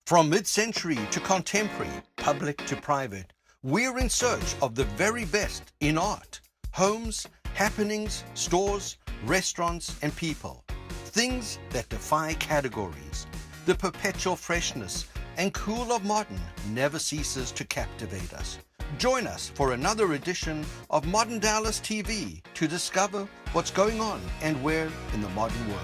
From mid-century to contemporary, public to private, we're in search of the very best in art, homes, happenings, stores, restaurants, and people. Things that defy categories. The perpetual freshness and cool of modern never ceases to captivate us. Join us for another edition of Modern Dallas TV to discover what's going on and where in the modern world.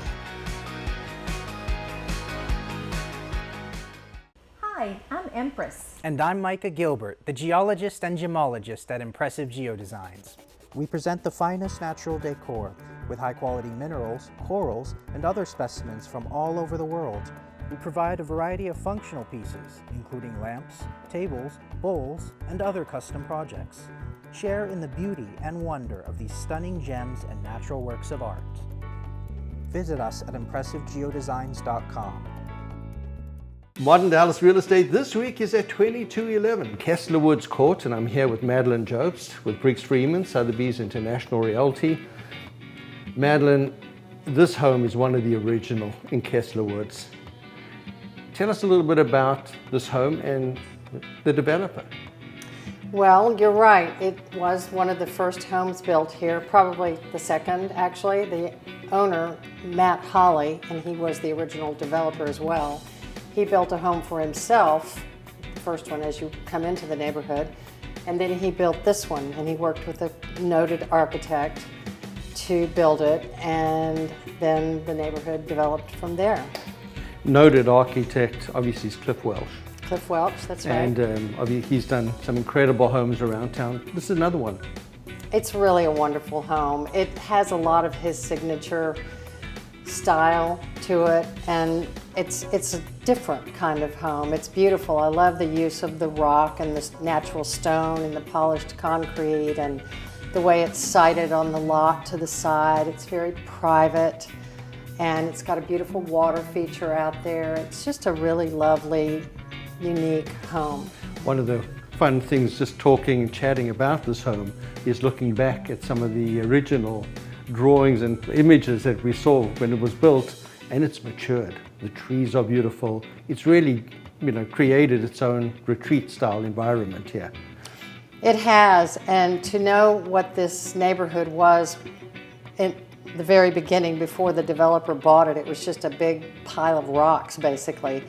Hi, I'm Empress. And I'm Micah Gilbert, the geologist and gemologist at Impressive Geodesigns. We present the finest natural decor with high-quality minerals, corals, and other specimens from all over the world. We provide a variety of functional pieces, including lamps, tables, bowls, and other custom projects. Share in the beauty and wonder of these stunning gems and natural works of art. Visit us at ImpressiveGeodesigns.com. Modern Dallas Real Estate this week is at 2211 Kessler Woods Court, and I'm here with Madeline Jobst with Briggs Freeman, Sotheby's International Realty. Madeline, this home is one of the original in Kessler Woods. Tell us a little bit about this home and the developer. Well, you're right. It was one of the first homes built here, probably the second, actually. The owner, Matt Hawley, and he was the original developer as well. He built a home for himself, the first one as you come into the neighborhood, and then he built this one, and he worked with a noted architect to build it, and then the neighborhood developed from there. Noted architect, obviously, is Cliff Welsh. Cliff Welch, that's right. And he's done some incredible homes around town. This is another one. It's really a wonderful home. It has a lot of his signature style to it, and it's a different kind of home. It's beautiful. I love the use of the rock and the natural stone and the polished concrete and the way it's sited on the lot to the side. It's very private, and it's got a beautiful water feature out there. It's just a really lovely, unique home. One of the fun things just talking and chatting about this home is looking back at some of the original drawings and images that we saw when it was built, and it's matured. The trees are beautiful. It's really, created its own retreat style environment here. It has, and to know what this neighborhood was in the very beginning before the developer bought it, it was just a big pile of rocks basically.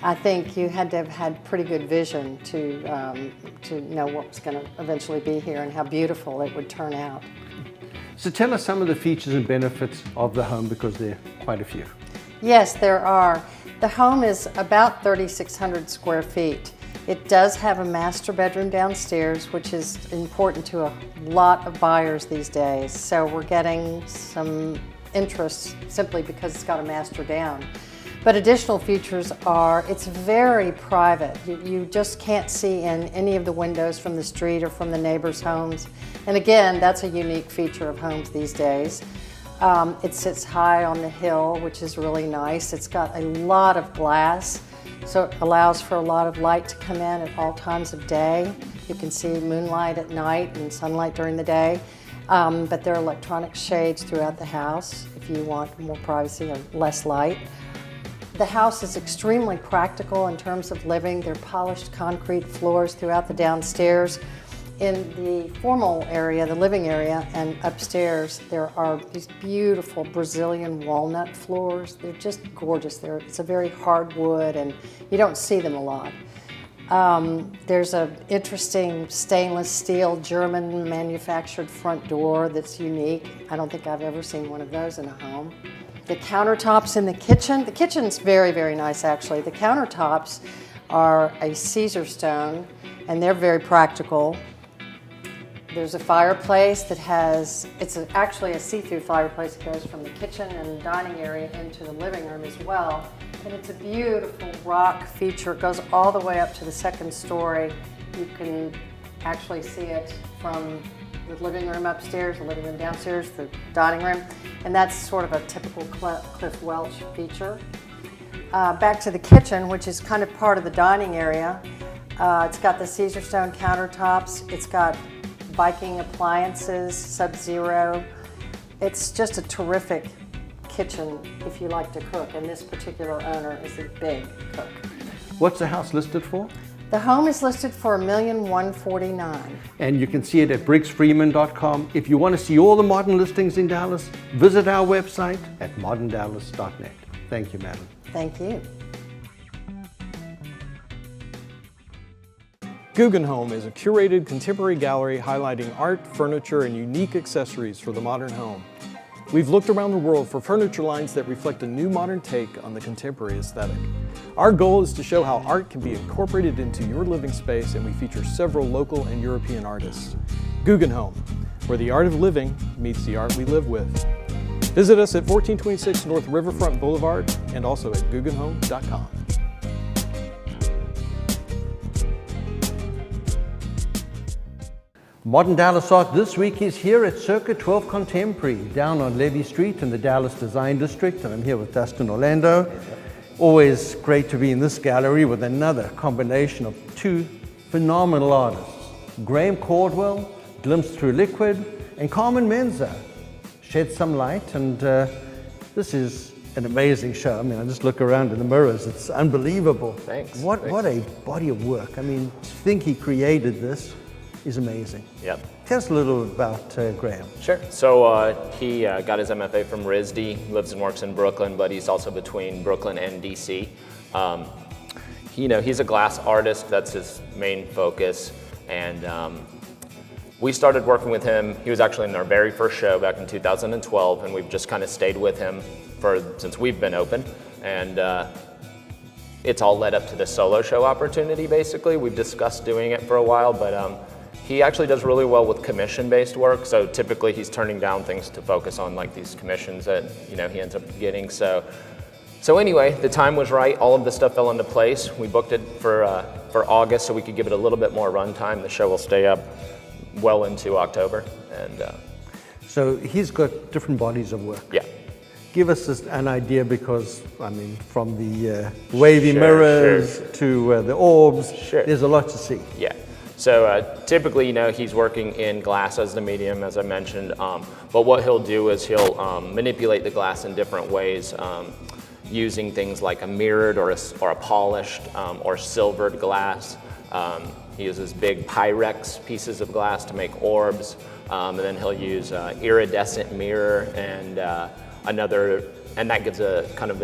I think you had to have had pretty good vision to know what was going to eventually be here and how beautiful it would turn out. So tell us some of the features and benefits of the home, because there are quite a few. Yes, there are. The home is about 3,600 square feet. It does have a master bedroom downstairs, which is important to a lot of buyers these days. So we're getting some interest simply because it's got a master down. But additional features are, it's very private. You just can't see in any of the windows from the street or from the neighbors' homes. And again, that's a unique feature of homes these days. It sits high on the hill, which is really nice. It's got a lot of glass, so it allows for a lot of light to come in at all times of day. You can see moonlight at night and sunlight during the day. But there are electronic shades throughout the house if you want more privacy or less light. The house is extremely practical in terms of living. There are polished concrete floors throughout the downstairs. In the formal area, the living area, and upstairs, there are these beautiful Brazilian walnut floors. They're just gorgeous. It's a very hard wood, and you don't see them a lot. There's an interesting stainless steel German manufactured front door that's unique. I don't think I've ever seen one of those in a home. The countertops in the kitchen's very, very nice actually. The countertops are a Caesar stone, and they're very practical. There's a fireplace that it's actually a see-through fireplace that goes from the kitchen and dining area into the living room as well. And it's a beautiful rock feature. It goes all the way up to the second story. You can actually see it from the living room upstairs, the living room downstairs, the dining room, and that's sort of a typical Cliff Welch feature. Back to the kitchen, which is kind of part of the dining area. It's got the Caesar stone countertops. It's got Viking appliances, Sub-Zero. It's just a terrific kitchen if you like to cook, and this particular owner is a big cook. What's the house listed for? The home is listed for $1,149,000. And you can see it at briggsfreeman.com. If you want to see all the modern listings in Dallas, visit our website at moderndallas.net. Thank you, Madeline. Thank you. Guggenheim is a curated contemporary gallery highlighting art, furniture, and unique accessories for the modern home. We've looked around the world for furniture lines that reflect a new modern take on the contemporary aesthetic. Our goal is to show how art can be incorporated into your living space, and we feature several local and European artists. Guggenheim, where the art of living meets the art we live with. Visit us at 1426 North Riverfront Boulevard and also at guggenheim.com. Modern Dallas Art this week is here at Circa 12 Contemporary, down on Levy Street in the Dallas Design District, and I'm here with Dustin Orlando. Always great to be in this gallery with another combination of two phenomenal artists, Graham Caldwell, Glimpse Through Liquid, and Carmen Menza, Shed Some Light, and this is an amazing show. I mean, I just look around in the mirrors, it's unbelievable. Thanks. What a body of work. I mean, to think he created this is amazing. Yep. Tell us a little about Graham. Sure. So he got his MFA from RISD, lives and works in Brooklyn, but he's also between Brooklyn and DC. He's a glass artist, that's his main focus. And we started working with him. He was actually in our very first show back in 2012, and we've just kind of stayed with him since we've been open. And it's all led up to the solo show opportunity, basically. We've discussed doing it for a while, but he actually does really well with commission-based work, so typically he's turning down things to focus on, like these commissions that he ends up getting. So anyway, the time was right. All of the stuff fell into place. We booked it for August, so we could give it a little bit more run time. The show will stay up well into October, and so he's got different bodies of work. yeah. Give us an idea, because I mean, from the wavy mirrors to the orbs, there's a lot to see. Yeah. So typically, he's working in glass as the medium, as I mentioned, but what he'll do is he'll manipulate the glass in different ways, using things like a mirrored or a polished or silvered glass. He uses big Pyrex pieces of glass to make orbs, and then he'll use iridescent mirror and and that gives a kind of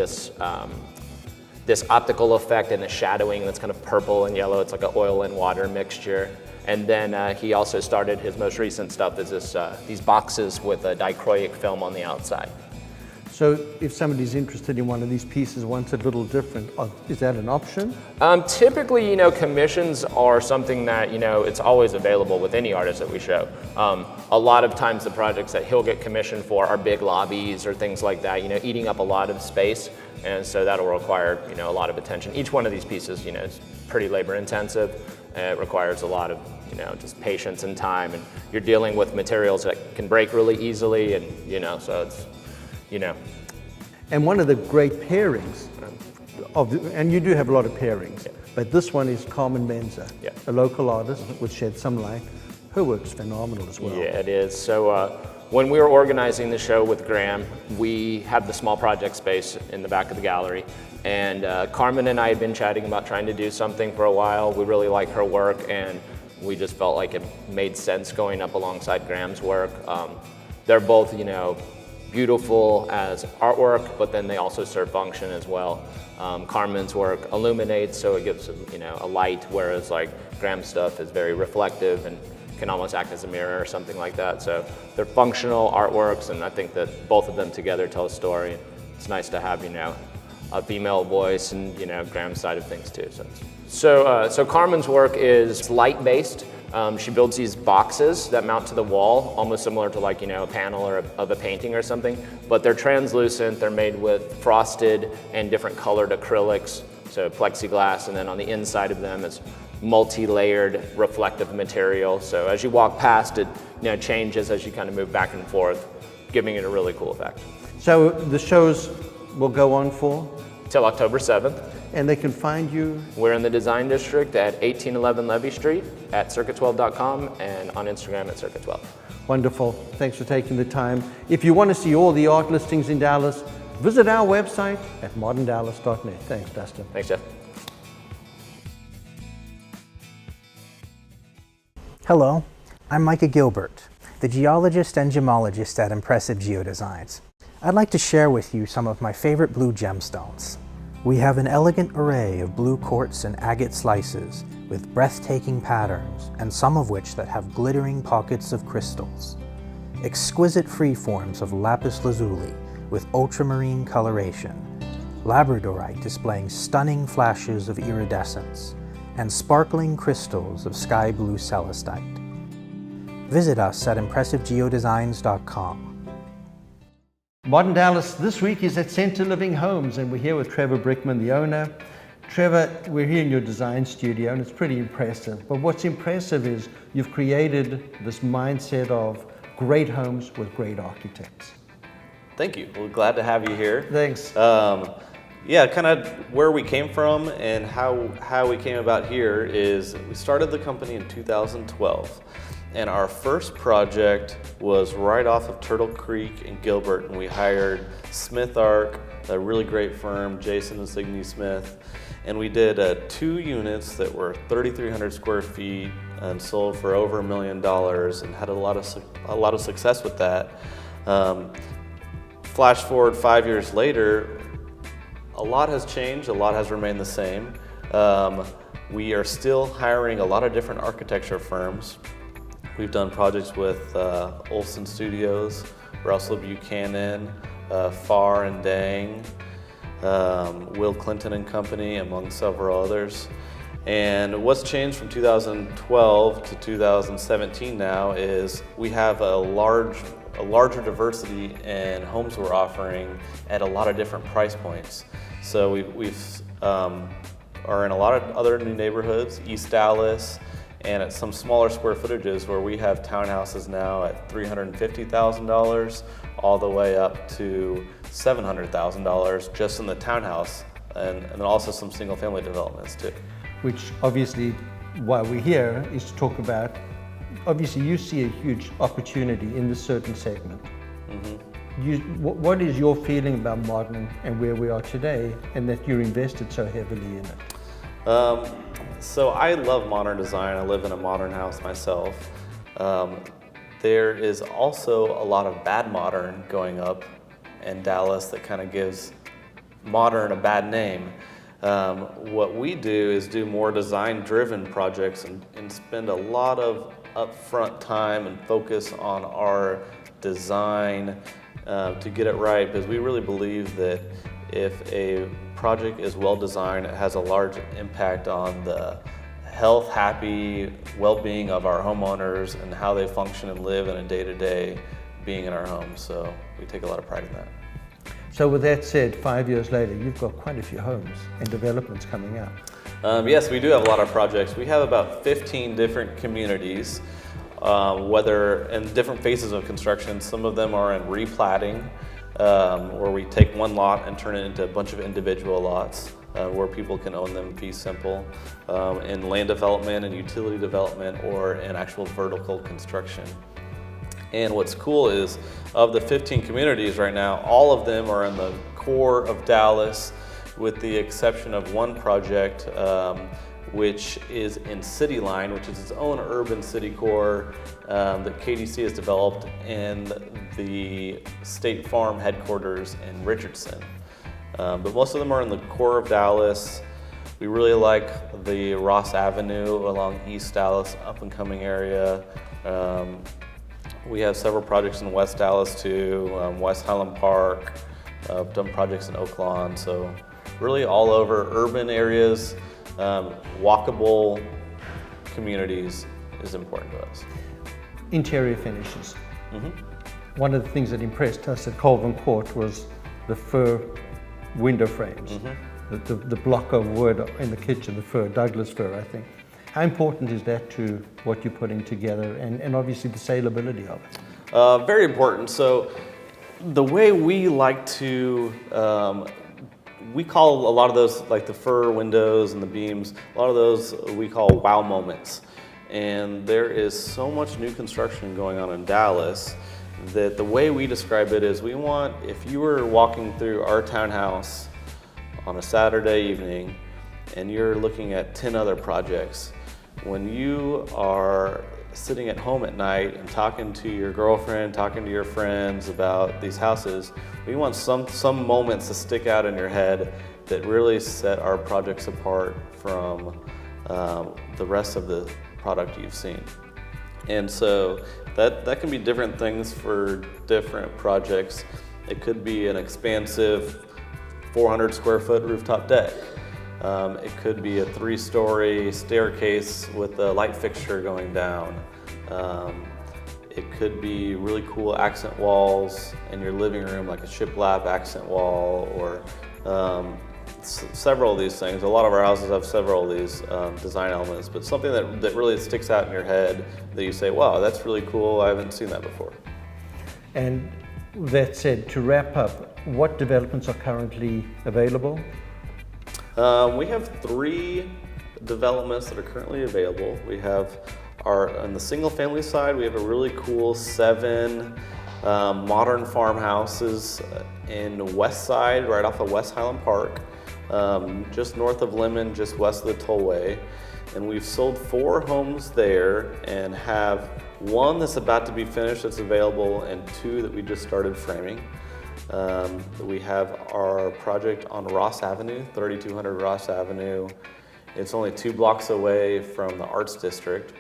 this optical effect and a shadowing that's kind of purple and yellow. It's like an oil and water mixture. And then he also started his most recent stuff is these boxes with a dichroic film on the outside. So if somebody's interested in one of these pieces, wants it a little different, is that an option? Typically, commissions are something that, it's always available with any artist that we show. A lot of times the projects that he'll get commissioned for are big lobbies or things like that, eating up a lot of space. And so that'll require, a lot of attention. Each one of these pieces, is pretty labor intensive. It requires a lot of, just patience and time. And you're dealing with materials that can break really easily. And, so it's, And one of the great pairings, and you do have a lot of pairings, but this one is Carmen Menza, a local artist with Shed Some Light. Her work's phenomenal as well. Yeah, it is. So when we were organizing the show with Graham, we have the small project space in the back of the gallery. And Carmen and I had been chatting about trying to do something for a while. We really like her work, and we just felt like it made sense going up alongside Graham's work. They're both, beautiful as artwork, but then they also serve function as well. Carmen's work illuminates, so it gives a light, whereas like Graham's stuff is very reflective and can almost act as a mirror or something like that. So they're functional artworks, and I think that both of them together tell a story. It's nice to have a female voice and Graham's side of things too. So Carmen's work is light-based. She builds these boxes that mount to the wall, almost similar to like, a panel or of a painting or something, but they're translucent, they're made with frosted and different colored acrylics, so plexiglass, and then on the inside of them is multi-layered reflective material. So as you walk past it, changes as you kind of move back and forth, giving it a really cool effect. So the shows will go on for? Till October 7th. And they can find you? We're in the Design District at 1811 Levy Street, at circa12.com, and on Instagram at circa12. Wonderful. Thanks for taking the time. If you want to see all the art listings in Dallas, visit our website at moderndallas.net. Thanks, Dustin. Thanks, Jeff. Hello, I'm Micah Gilbert, the geologist and gemologist at Impressive Geodesigns. I'd like to share with you some of my favorite blue gemstones. We have an elegant array of blue quartz and agate slices with breathtaking patterns, and some of which that have glittering pockets of crystals. Exquisite freeforms of lapis lazuli with ultramarine coloration, labradorite displaying stunning flashes of iridescence, and sparkling crystals of sky blue celestite. Visit us at ImpressiveGeodesigns.com. Modern Dallas this week is at Center Living Homes, and we're here with Trevor Brickman, the owner. Trevor, we're here in your design studio, and it's pretty impressive. But what's impressive is you've created this mindset of great homes with great architects. Thank you. Well, glad to have you here. Thanks. Yeah, kind of where we came from and how we came about here is we started the company in 2012. And our first project was right off of Turtle Creek in Gilbert, and we hired Smith Arc, a really great firm, Jason and Signe Smith, and we did 2 units that were 3,300 square feet and sold for over $1 million, and had a lot of success with that. Flash forward 5 years later, a lot has changed, a lot has remained the same. We are still hiring a lot of different architecture firms. We've done projects with Olson Studios, Russell Buchanan, Farr and Dang, Will Clinton and Company, among several others. And what's changed from 2012 to 2017 now is we have a larger diversity in homes we're offering at a lot of different price points. So we've are in a lot of other new neighborhoods, East Dallas, and at some smaller square footages where we have townhouses now at $350,000 all the way up to $700,000 just in the townhouse, and then also some single family developments too. Which obviously, why we're here is to talk about, obviously you see a huge opportunity in this certain segment. Mm-hmm. What is your feeling about modern and where we are today, and that you're invested so heavily in it? So I love modern design. I live in a modern house myself. There is also a lot of bad modern going up in Dallas that kind of gives modern a bad name. What we do is do more design-driven projects and spend a lot of upfront time and focus on our design to get it right, because we really believe that if a project is well designed, it has a large impact on the health, happy, well-being of our homeowners and how they function and live in a day-to-day being in our homes. So we take a lot of pride in that. So with that said, 5 years later, you've got quite a few homes and developments coming up. Yes, we do have a lot of projects. We have about 15 different communities, whether in different phases of construction. Some of them are in replatting, where we take one lot and turn it into a bunch of individual lots where people can own them fee simple, in land development and utility development, or in actual vertical construction. And what's cool is, of the 15 communities right now, all of them are in the core of Dallas, with the exception of one project which is in City Line, which is its own urban city core that KDC has developed in the State Farm headquarters in Richardson. But most of them are in the core of Dallas. We really like the Ross Avenue along East Dallas, up and coming area. We have several projects in West Dallas too, West Highland Park, done projects in Oak Lawn, so really all over urban areas. Walkable communities is important to us. Interior finishes. Mm-hmm. One of the things that impressed us at Colvin Court was the fir window frames. Mm-hmm. The block of wood in the kitchen, the fir, Douglas fir, I think. How important is that to what you're putting together, and obviously the saleability of it? Very important. So the way we like to, we call a lot of those, like the fir windows and the beams, a lot of those we call wow moments. And there is so much new construction going on in Dallas that the way we describe it is, we want, if you were walking through our townhouse on a Saturday evening and you're looking at 10 other projects, when you are sitting at home at night and talking to your girlfriend, talking to your friends about these houses, we want some moments to stick out in your head that really set our projects apart from the rest of the product you've seen. And so that can be different things for different projects. It could be an expansive 400 square foot rooftop deck. It could be a 3-story staircase with a light fixture going down. It could be really cool accent walls in your living room, like a shiplap accent wall, or several of these things. A lot of our houses have several of these design elements, but something that really sticks out in your head that you say, wow, that's really cool, I haven't seen that before. And that said, to wrap up, what developments are currently available? We have 3 developments that are currently available. We have on the single family side, we have a really cool 7 modern farmhouses in the west side, right off of West Highland Park, just north of Lemon, just west of the tollway. And we've sold 4 homes there and have 1 that's about to be finished that's available and 2 that we just started framing. We have our project on Ross Avenue, 3200 Ross Avenue. It's only 2 blocks away from the Arts District,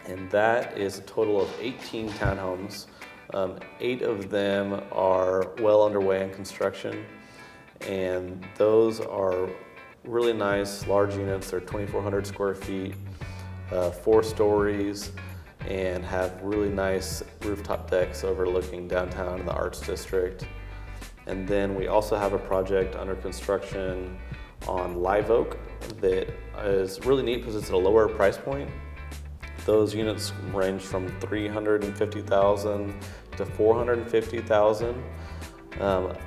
and that is a total of 18 townhomes. 8 of them are well underway in construction, and those are really nice, large units. They're 2,400 square feet, 4 stories, and have really nice rooftop decks overlooking downtown in the Arts District. And then we also have a project under construction on Live Oak that is really neat because it's at a lower price point. Those units range from $350,000 to $450,000.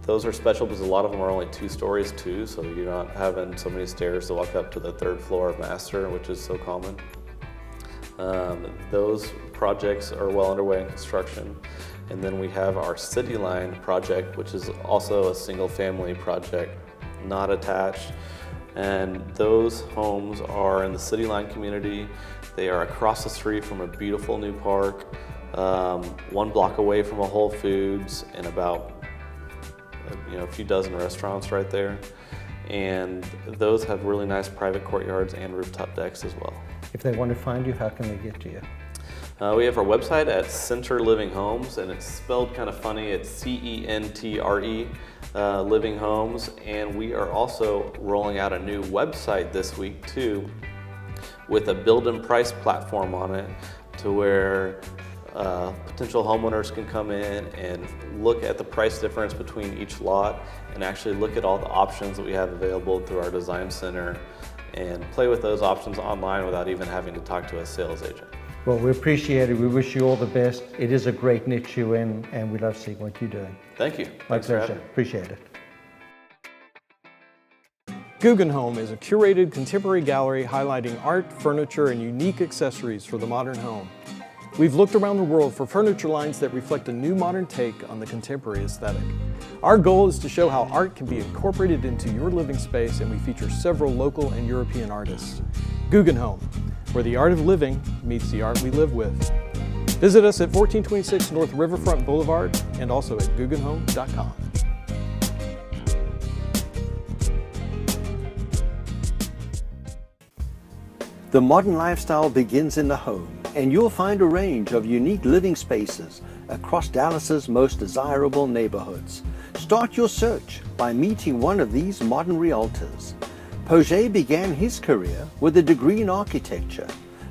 Those are special because a lot of them are only 2 stories too, so you're not having so many stairs to walk up to the 3rd floor of master, which is so common. Those projects are well underway in construction. And then we have our City Line project, which is also a single family project, not attached. And those homes are in the City Line community. They are across the street from a beautiful new park, 1 block away from a Whole Foods, and about a few dozen restaurants right there. And those have really nice private courtyards and rooftop decks as well. If they want to find you, how can they get to you? We have our website at Center Living Homes, and it's spelled kind of funny. It's CENTRE Living Homes, and we are also rolling out a new website this week too, with a build and price platform on it, to where potential homeowners can come in and look at the price difference between each lot, and actually look at all the options that we have available through our design center, and play with those options online without even having to talk to a sales agent. Well, we appreciate it. We wish you all the best. It is a great niche you're in, and we love seeing what you're doing. Thank you. My Thanks for pleasure. having me. Appreciate it. Guggenheim is a curated contemporary gallery highlighting art, furniture, and unique accessories for the modern home. We've looked around the world for furniture lines that reflect a new modern take on the contemporary aesthetic. Our goal is to show how art can be incorporated into your living space, and we feature several local and European artists. Guggenheim, where the art of living meets the art we live with. Visit us at 1426 North Riverfront Boulevard and also at guggenheim.com. The modern lifestyle begins in the home, and you'll find a range of unique living spaces across Dallas's most desirable neighborhoods. Start your search by meeting one of these modern realtors. Poget began his career with a degree in architecture,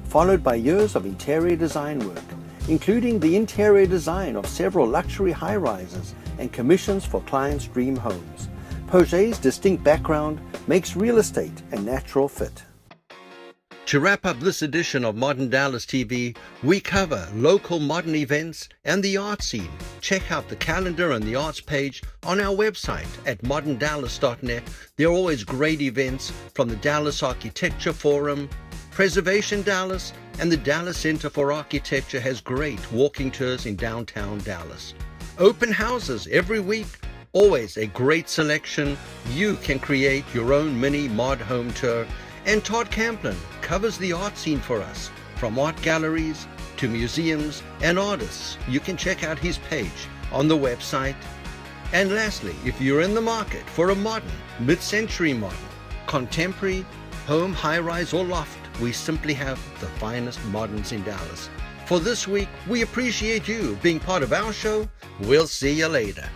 followed by years of interior design work, including the interior design of several luxury high-rises and commissions for clients' dream homes. Poget's distinct background makes real estate a natural fit. To wrap up this edition of Modern Dallas TV, we cover local modern events and the art scene. Check out the calendar and the arts page on our website at moderndallas.net. There are always great events from the Dallas Architecture Forum, Preservation Dallas, and the Dallas Center for Architecture has great walking tours in downtown Dallas. Open houses every week, always a great selection. You can create your own mini mod home tour. And Todd Camplin covers the art scene for us from art galleries to museums and artists. You can check out his page on the website. And lastly, if you're in the market for a modern, mid-century modern, contemporary, home, high-rise or loft, we simply have the finest moderns in Dallas. For this week, we appreciate you being part of our show. We'll see you later.